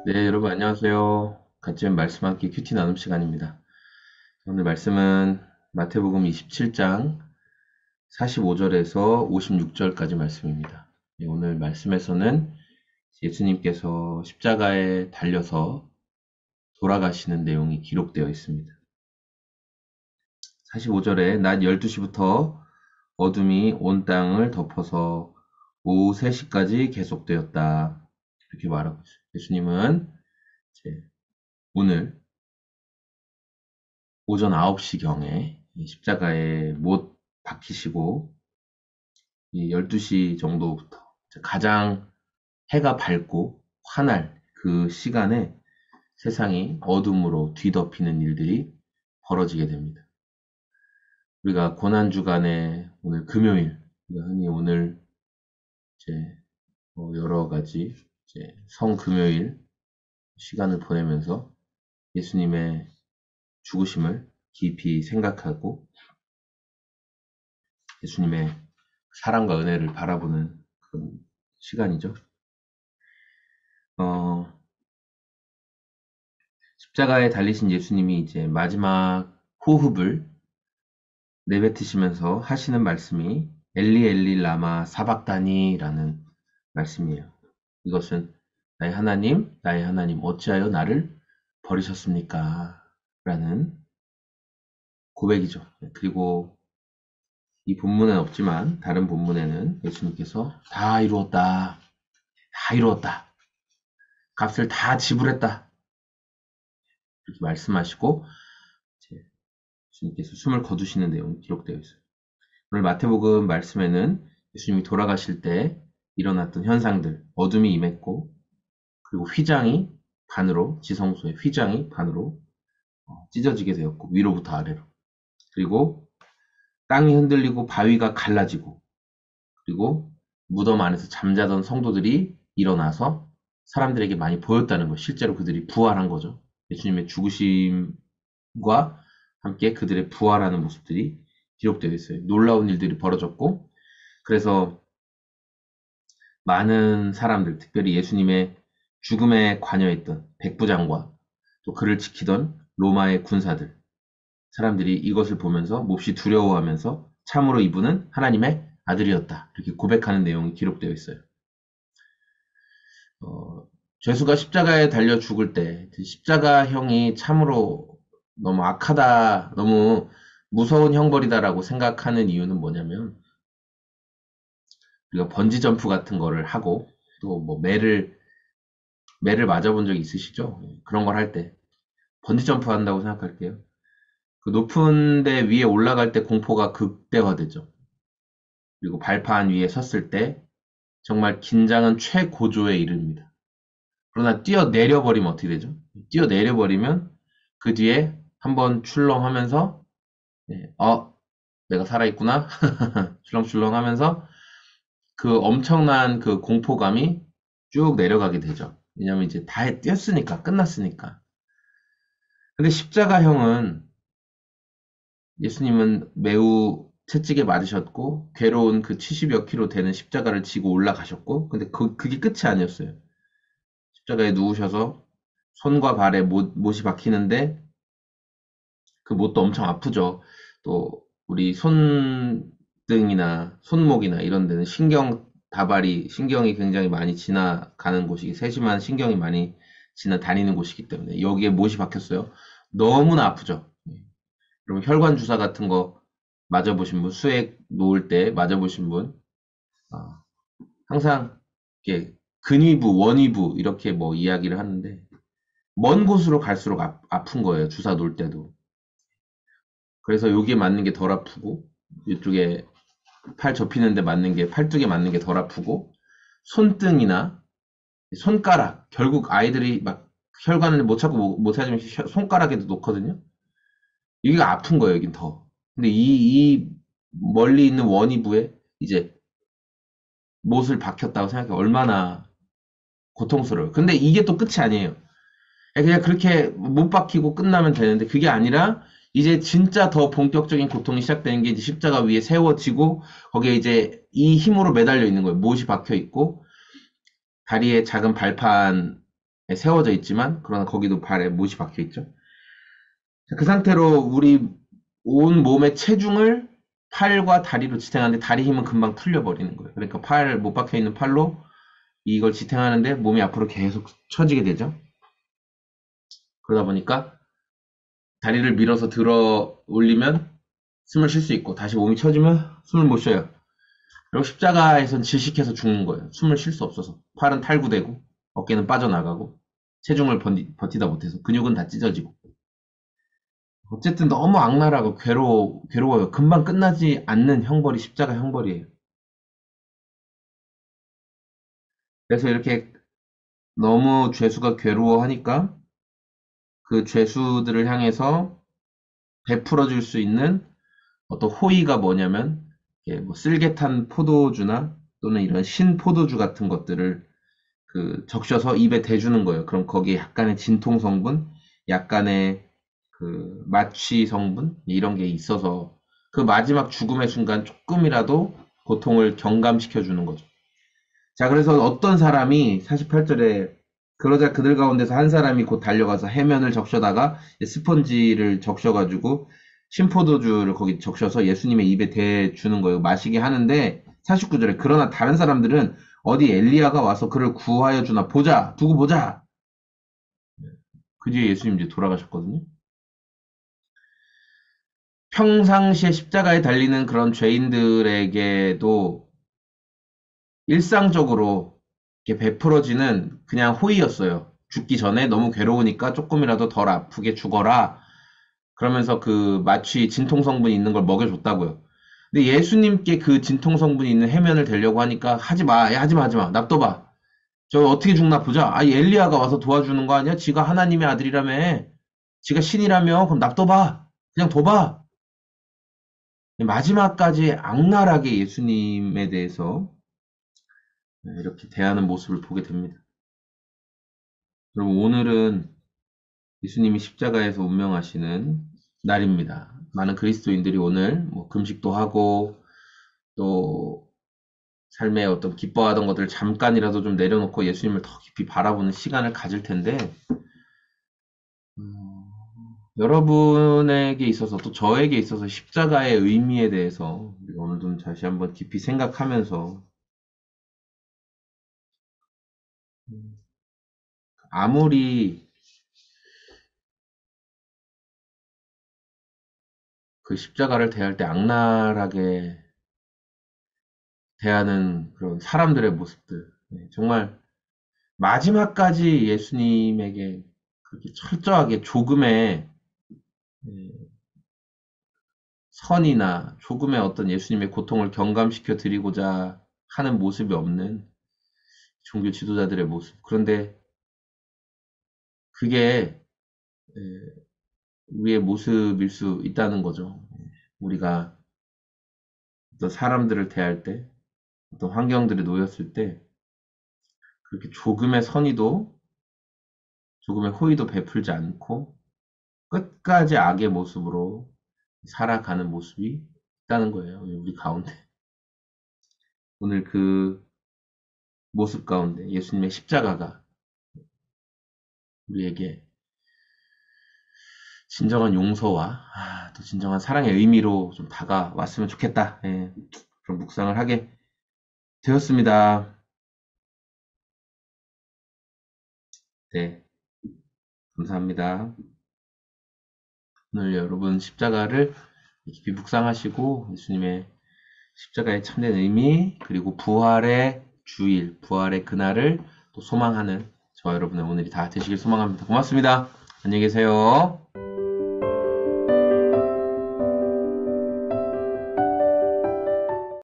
네, 여러분 안녕하세요. 같이 말씀 함께 큐티 나눔 시간입니다. 오늘 말씀은 마태복음 27장 45절에서 56절까지 말씀입니다. 네, 오늘 말씀에서는 예수님께서 십자가에 달려서 돌아가시는 내용이 기록되어 있습니다. 45절에 낮 12시부터 어둠이 온 땅을 덮어서 오후 3시까지 계속되었다. 이렇게 말하고 있어요. 예수님은 이제 오늘 오전 9시경에 십자가에 못 박히시고 12시 정도부터 가장 해가 밝고 환할 그 시간에 세상이 어둠으로 뒤덮이는 일들이 벌어지게 됩니다. 우리가 고난주간에 오늘 금요일, 우리가 흔히 오늘 이제 여러 가지 이제 성금요일 시간을 보내면서 예수님의 죽으심을 깊이 생각하고 예수님의 사랑과 은혜를 바라보는 그런 시간이죠. 어, 십자가에 달리신 예수님이 이제 마지막 호흡을 내뱉으시면서 하시는 말씀이 엘리 엘리 라마 사박다니라는 말씀이에요. 이것은 나의 하나님 어찌하여 나를 버리셨습니까? 라는 고백이죠. 그리고 이 본문엔 없지만 다른 본문에는 예수님께서 다 이루었다. 다 이루었다. 값을 다 지불했다. 이렇게 말씀하시고 이제 예수님께서 숨을 거두시는 내용이 기록되어 있어요. 오늘 마태복음 말씀에는 예수님이 돌아가실 때 일어났던 현상들, 어둠이 임했고 그리고 휘장이 반으로 지성소의 휘장이 반으로 찢어지게 되었고 위로부터 아래로 그리고 땅이 흔들리고 바위가 갈라지고 그리고 무덤 안에서 잠자던 성도들이 일어나서 사람들에게 많이 보였다는 것, 실제로 그들이 부활한 거죠. 예수님의 죽으심과 함께 그들의 부활하는 모습들이 기록되어 있어요. 놀라운 일들이 벌어졌고, 그래서 많은 사람들, 특별히 예수님의 죽음에 관여했던 백부장과 또 그를 지키던 로마의 군사들, 사람들이 이것을 보면서 몹시 두려워하면서 참으로 이분은 하나님의 아들이었다. 이렇게 고백하는 내용이 기록되어 있어요. 죄수가 십자가에 달려 죽을 때 십자가형이 참으로 너무 악하다, 너무 무서운 형벌이다라고 생각하는 이유는 뭐냐면 우리가 번지 점프 같은 거를 하고 또 뭐 매를 맞아본 적 있으시죠? 그런 걸 할 때 번지 점프 한다고 생각할게요. 그 높은 데 위에 올라갈 때 공포가 극대화되죠. 그리고 발판 위에 섰을 때 정말 긴장은 최고조에 이릅니다. 그러나 뛰어내려 버리면 어떻게 되죠? 뛰어내려 버리면 그 뒤에 한번 출렁하면서 내가 살아있구나 출렁출렁 하면서 그 엄청난 그 공포감이 쭉 내려가게 되죠. 왜냐면 이제 다 뛰었으니까 끝났으니까. 근데 십자가형은 예수님은 매우 채찍에 맞으셨고 괴로운 그 70여 킬로 되는 십자가를 지고 올라가셨고 근데 그게 끝이 아니었어요. 십자가에 누우셔서 손과 발에 못이 박히는데 그 못도 엄청 아프죠. 또 우리 손등이나 손목이나 이런 데는 신경이 굉장히 많이 지나가는 곳이기 세심한 신경이 많이 지나다니는 곳이기 때문에 여기에 못이 박혔어요. 너무나 아프죠. 그럼 혈관 주사 같은 거 맞아보신 분, 수액 놓을 때 맞아보신 분, 아, 항상 이렇게 근위부, 원위부 이렇게 뭐 이야기를 하는데 먼 곳으로 갈수록 아픈 거예요. 주사 놓을 때도. 그래서 여기에 맞는 게 덜 아프고 이쪽에 팔 접히는데 맞는 게 팔뚝에 맞는 게 덜 아프고 손등이나 손가락 결국 아이들이 막 혈관을 못 찾고 못 찾으면 손가락에도 놓거든요. 여기가 아픈 거예요. 여긴 더. 근데 이 멀리 있는 원위부에 이제 못을 박혔다고 생각해 얼마나 고통스러워요. 근데 이게 또 끝이 아니에요. 그냥 그렇게 못 박히고 끝나면 되는데 그게 아니라 이제 진짜 더 본격적인 고통이 시작되는 게 이제 십자가 위에 세워지고 거기에 이제 이 힘으로 매달려 있는 거예요. 못이 박혀 있고 다리에 작은 발판 세워져 있지만, 그러나 거기도 발에 못이 박혀 있죠. 자, 그 상태로 우리 온 몸의 체중을 팔과 다리로 지탱하는데 다리 힘은 금방 풀려버리는 거예요. 그러니까 팔, 못 박혀 있는 팔로 이걸 지탱하는데 몸이 앞으로 계속 처지게 되죠. 그러다 보니까 다리를 밀어서 들어 올리면 숨을 쉴 수 있고, 다시 몸이 처지면 숨을 못 쉬어요. 그리고 십자가에선 질식해서 죽는 거예요. 숨을 쉴 수 없어서. 팔은 탈구되고, 어깨는 빠져나가고, 체중을 버티다 못해서 근육은 다 찢어지고. 어쨌든 너무 악랄하고 괴로워요. 금방 끝나지 않는 형벌이 십자가 형벌이에요. 그래서 이렇게 너무 죄수가 괴로워하니까 그 죄수들을 향해서 베풀어 줄 수 있는 어떤 호의가 뭐냐면, 이게 뭐 쓸개탄 포도주나 또는 이런 신 포도주 같은 것들을 그 적셔서 입에 대주는 거예요. 그럼 거기에 약간의 진통 성분, 약간의 그 마취 성분 이런 게 있어서 그 마지막 죽음의 순간 조금이라도 고통을 경감시켜 주는 거죠. 자, 그래서 어떤 사람이 48절에 그러자 그들 가운데서 한 사람이 곧 달려가서 해면을 적셔다가 스펀지를 적셔가지고 신포도주를 거기 적셔서 예수님의 입에 대주는 거예요. 마시게 하는데 49절에 그러나 다른 사람들은 어디 엘리야가 와서 그를 구하여 주나 보자, 두고 보자. 그 뒤에 예수님 이제 돌아가셨거든요. 평상시에 십자가에 달리는 그런 죄인들에게도 일상적으로 이렇게 베풀어지는 그냥 호의였어요. 죽기 전에 너무 괴로우니까 조금이라도 덜 아프게 죽어라. 그러면서 그 마취 진통 성분이 있는 걸 먹여줬다고요. 근데 예수님께 그 진통 성분이 있는 해면을 대려고 하니까 하지 마, 야, 하지 마, 하지 마, 납둬봐. 저 어떻게 죽나 보자. 아, 엘리야가 와서 도와주는 거 아니야? 지가 하나님의 아들이라며. 지가 신이라며. 그럼 납둬봐. 그냥 둬봐. 마지막까지 악랄하게 예수님에 대해서 이렇게 대하는 모습을 보게 됩니다. 여러분, 오늘은 예수님이 십자가에서 운명하시는 날입니다. 많은 그리스도인들이 오늘 뭐 금식도 하고 또 삶의 어떤 기뻐하던 것들을 잠깐이라도 좀 내려놓고 예수님을 더 깊이 바라보는 시간을 가질 텐데, 여러분에게 있어서 또 저에게 있어서 십자가의 의미에 대해서 우리가 오늘 좀 다시 한번 깊이 생각하면서 아무리 그 십자가를 대할 때 악랄하게 대하는 그런 사람들의 모습들, 정말 마지막까지 예수님에게 그렇게 철저하게 조금의 선이나 조금의 어떤 예수님의 고통을 경감시켜 드리고자 하는 모습이 없는 종교 지도자들의 모습. 그런데 그게 우리의 모습일 수 있다는 거죠. 우리가 어떤 사람들을 대할 때, 어떤 환경들에 놓였을 때, 그렇게 조금의 선의도, 조금의 호의도 베풀지 않고, 끝까지 악의 모습으로 살아가는 모습이 있다는 거예요. 우리 가운데. 오늘 그 모습 가운데 예수님의 십자가가 우리에게 진정한 용서와 또 진정한 사랑의 의미로 좀 다가왔으면 좋겠다. 그런 묵상을 하게 되었습니다. 네, 감사합니다. 오늘 여러분 십자가를 깊이 묵상하시고 예수님의 십자가의 참된 의미 그리고 부활의 주일, 부활의 그날을 또 소망하는 저와 여러분의 오늘이 다 되시길 소망합니다. 고맙습니다. 안녕히 계세요.